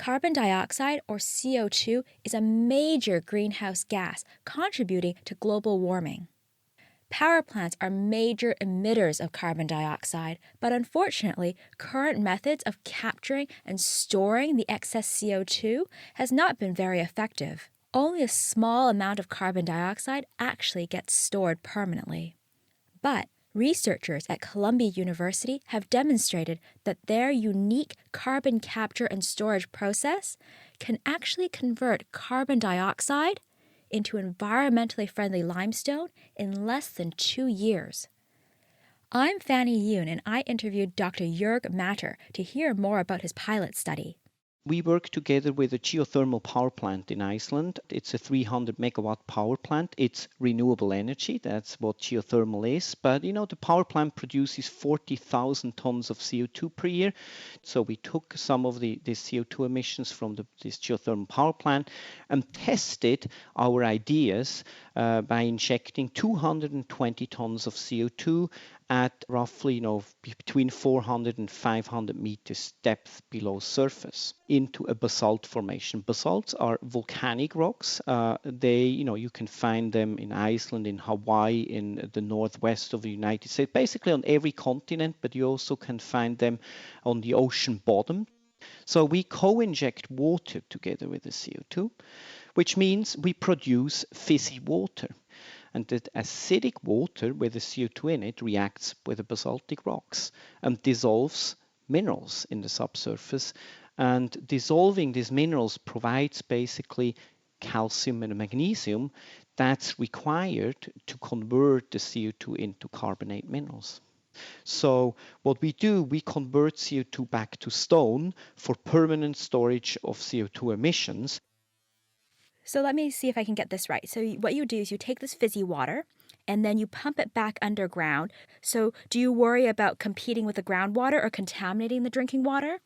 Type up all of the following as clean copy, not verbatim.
Carbon dioxide, or CO2, is a major greenhouse gas contributing to global warming. Power plants are major emitters of carbon dioxide, but unfortunately, current methods of capturing and storing the excess CO2 has not been very effective. Only a small amount of carbon dioxide actually gets stored permanently. But researchers at Columbia University have demonstrated that their unique carbon capture and storage process can actually convert carbon dioxide into environmentally friendly limestone in less than 2 years. I'm Fanny Yoon, and I interviewed Dr. Jörg Matter to hear more about his pilot study. We work together with a geothermal power plant in Iceland. It's a 300 megawatt power plant. It's renewable energy. That's what geothermal is. But, the power plant produces 40,000 tons of CO2 per year. So we took some of the CO2 emissions from this geothermal power plant and tested our ideas by injecting 220 tons of CO2 at roughly, between 400 and 500 meters depth below surface into a basalt formation. Basalts are volcanic rocks. You can find them in Iceland, in Hawaii, in the northwest of the United States, basically on every continent, but you also can find them on the ocean bottom. So we co-inject water together with the CO2, which means we produce fizzy water. And that acidic water with the CO2 in it reacts with the basaltic rocks and dissolves minerals in the subsurface. And dissolving these minerals provides basically calcium and magnesium that's required to convert the CO2 into carbonate minerals. So what we do, we convert CO2 back to stone for permanent storage of CO2 emissions. So let me see if I can get this right. So what you do is you take this fizzy water and then you pump it back underground. So do you worry about competing with the groundwater or contaminating the drinking water?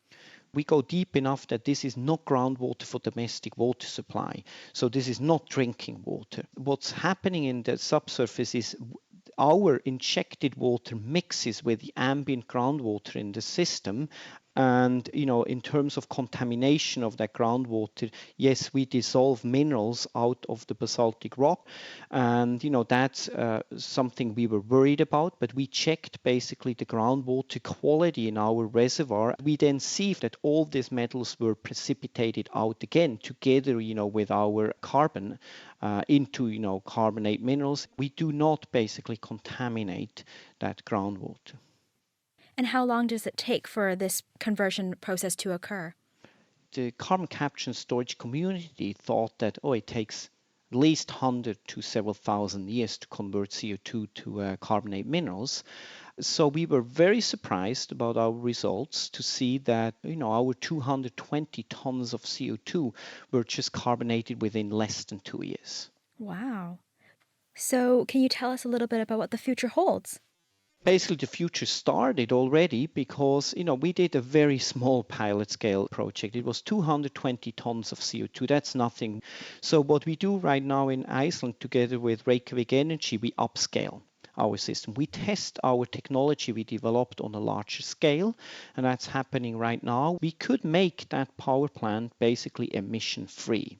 We go deep enough that this is not groundwater for domestic water supply. So this is not drinking water. What's happening in the subsurface is our injected water mixes with the ambient groundwater in the system. And, in terms of contamination of that groundwater, yes, we dissolve minerals out of the basaltic rock. And, that's something we were worried about, but we checked basically the groundwater quality in our reservoir. We then see that all these metals were precipitated out again together, with our carbon into, carbonate minerals. We do not basically contaminate that groundwater. And how long does it take for this conversion process to occur? The carbon capture and storage community thought that, it takes at least 100 to several thousand years to convert CO2 to carbonate minerals. So we were very surprised about our results to see that, our 220 tons of CO2 were just carbonated within less than 2 years. Wow. So can you tell us a little bit about what the future holds? Basically, the future started already because, we did a very small pilot scale project. It was 220 tons of CO2. That's nothing. So what we do right now in Iceland together with Reykjavik Energy, we upscale our system. We test our technology we developed on a larger scale, and that's happening right now. We could make that power plant basically emission free.